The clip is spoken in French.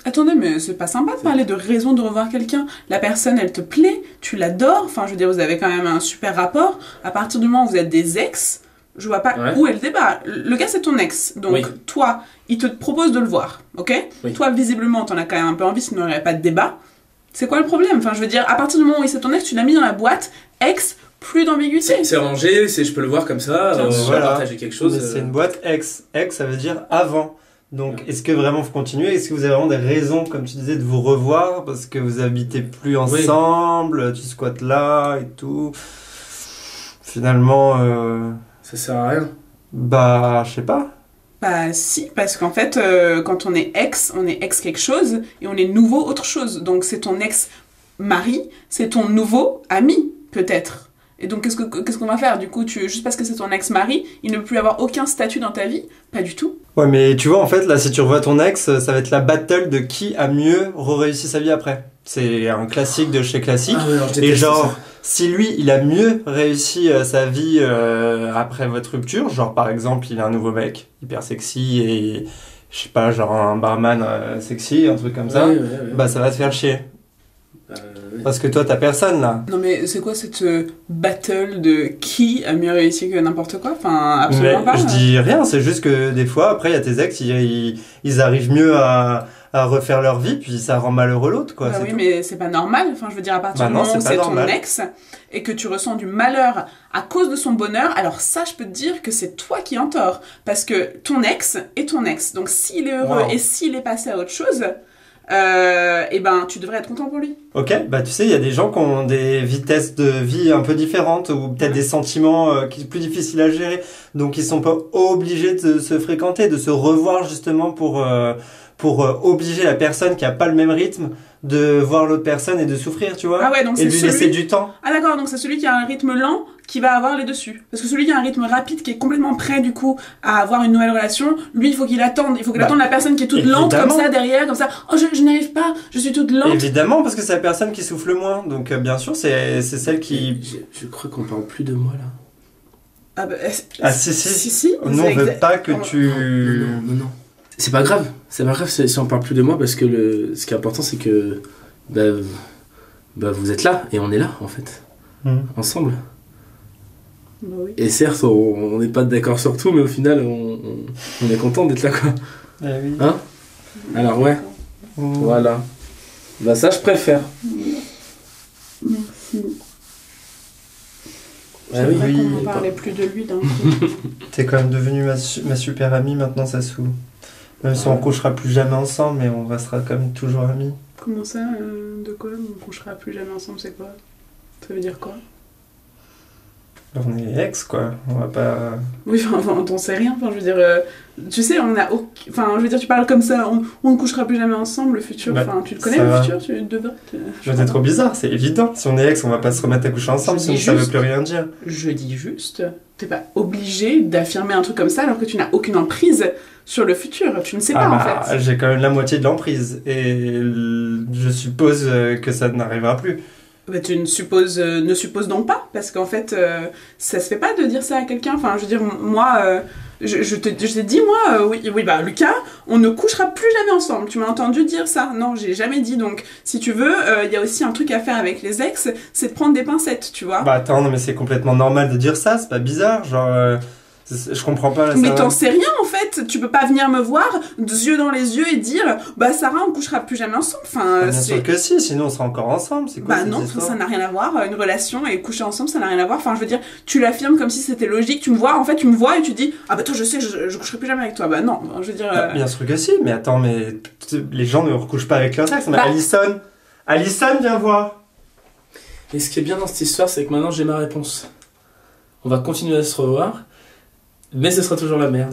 Attendez, mais c'est pas sympa de parler de raison de revoir quelqu'un. La personne, elle te plaît, tu l'adores, enfin je veux dire, vous avez quand même un super rapport. À partir du moment où vous êtes des ex, je vois pas où est le débat. Le gars, c'est ton ex, donc toi, il te propose de le voir, ok? Toi, visiblement, t'en as quand même un peu envie, sinon il n'y aurait pas de débat. C'est quoi le problème? Enfin, je veux dire, à partir du moment où c'est ton ex, tu l'as mis dans la boîte, ex, plus d'ambiguïté. C'est rangé, je peux le voir comme ça, partager quelque chose. C'est une boîte ex. Ex, ça veut dire avant. Donc, est-ce que vraiment vous continuez? Est-ce que vous avez vraiment des raisons, comme tu disais, de vous revoir parce que vous habitez plus ensemble, tu squattes là et tout? Finalement, ça sert à rien. Bah, je sais pas. Bah si, parce qu'en fait, quand on est ex quelque chose et on est nouveau autre chose. Donc c'est ton ex-mari, c'est ton nouveau ami, peut-être. Et donc qu'est-ce qu'on va faire? Du coup, juste parce que c'est ton ex-mari, il ne peut plus avoir aucun statut dans ta vie? Pas du tout. Ouais, mais tu vois, en fait, là, si tu revois ton ex, ça va être la battle de qui a mieux réussi sa vie après. C'est un classique de chez classique. Et genre, si lui, il a mieux réussi sa vie après votre rupture, genre par exemple, il a un nouveau mec hyper sexy et je sais pas, genre un barman sexy, un truc comme ça, bah ça va te faire chier. Parce que toi, t'as personne là. Non mais c'est quoi cette battle de qui a mieux réussi que n'importe quoi? Enfin, absolument pas. Je dis rien, c'est juste que des fois, après, il y a tes ex, ils arrivent mieux à refaire leur vie, puis ça rend malheureux l'autre, quoi. Bah oui, mais c'est pas normal. Enfin, je veux dire, à partir du moment où c'est ton ex et que tu ressens du malheur à cause de son bonheur, alors ça, je peux te dire que c'est toi qui es en tort. Parce que ton ex est ton ex. Donc, s'il est heureux et s'il est passé à autre chose, et ben, tu devrais être content pour lui. Ok, bah tu sais, il y a des gens qui ont des vitesses de vie un peu différentes ou peut-être des sentiments qui sont plus difficiles à gérer. Donc, ils sont pas obligés de se fréquenter, de se revoir justement pour obliger la personne qui a pas le même rythme de voir l'autre personne et de souffrir, tu vois. Ah ouais, donc et lui laisser du temps. Ah d'accord, donc c'est celui qui a un rythme lent qui va avoir les dessus. Parce que celui qui a un rythme rapide, qui est complètement prêt du coup à avoir une nouvelle relation, lui il faut qu'il attende. Il faut qu'il attende la personne qui est toute lente comme ça derrière, comme ça. Oh je n'arrive pas, je suis toute lente. Évidemment, parce que c'est la personne qui souffle le moins. Donc bien sûr, c'est celle qui... Je crois qu'on parle plus de moi là. Ah bah... si. Nous on veut pas que tu... Non. C'est pas grave si on parle plus de moi parce que ce qui est important c'est que vous êtes là et on est là en fait, ensemble. Bah oui. Et certes on n'est pas d'accord sur tout mais au final on est content d'être là quoi. Oui. Hein? Alors voilà. Bah ça je préfère. Merci. Ah oui, qu'on ne parlait plus de lui d'un coup. T'es quand même devenue ma super amie, maintenant ça saoule. Même si on couchera plus jamais ensemble, mais on restera quand même toujours amis. Comment ça? De quoi? On couchera plus jamais ensemble, c'est quoi? Ça veut dire quoi? On est ex, quoi. On va pas... Oui, enfin, t'en sais rien. Enfin, je veux dire, tu sais, on a... Enfin, je veux dire, tu parles comme ça, on ne couchera plus jamais ensemble, le futur. Enfin, tu le connais, le futur, tu devrais... C'est trop bizarre, c'est évident. Si on est ex, on va pas se remettre à coucher ensemble, sinon ça veut plus rien dire. Je dis juste, t'es pas obligé d'affirmer un truc comme ça alors que tu n'as aucune emprise sur le futur. Tu ne sais pas, en fait. J'ai quand même la moitié de l'emprise. Et je suppose que ça n'arrivera plus. Bah, tu ne supposes donc pas, parce qu'en fait, ça se fait pas de dire ça à quelqu'un. Enfin, je veux dire, moi, je t'ai dit, moi, oui, bah, Lucas, on ne couchera plus jamais ensemble. Tu m'as entendu dire ça? Non, j'ai jamais dit. Donc, si tu veux, il y a aussi un truc à faire avec les ex, c'est de prendre des pincettes, tu vois. Bah, attends, non, mais c'est complètement normal de dire ça, c'est pas bizarre, genre... Je comprends pas. Mais t'en sais rien en fait, tu peux pas venir me voir, yeux dans les yeux et dire bah Sarah on couchera plus jamais ensemble. Enfin, bien sûr que si, sinon on sera encore ensemble. C'est quoi bah non, ça n'a rien à voir, une relation et coucher ensemble ça n'a rien à voir. Enfin je veux dire, tu l'affirmes comme si c'était logique, tu me vois et tu dis ah bah toi je sais, je coucherai plus jamais avec toi. Bah non, je veux dire. Bien sûr que si, mais attends, mais les gens ne recouchent pas avec leur ex. Alison, viens voir. Et ce qui est bien dans cette histoire, c'est que maintenant j'ai ma réponse. On va continuer à se revoir. Mais ce sera toujours la merde.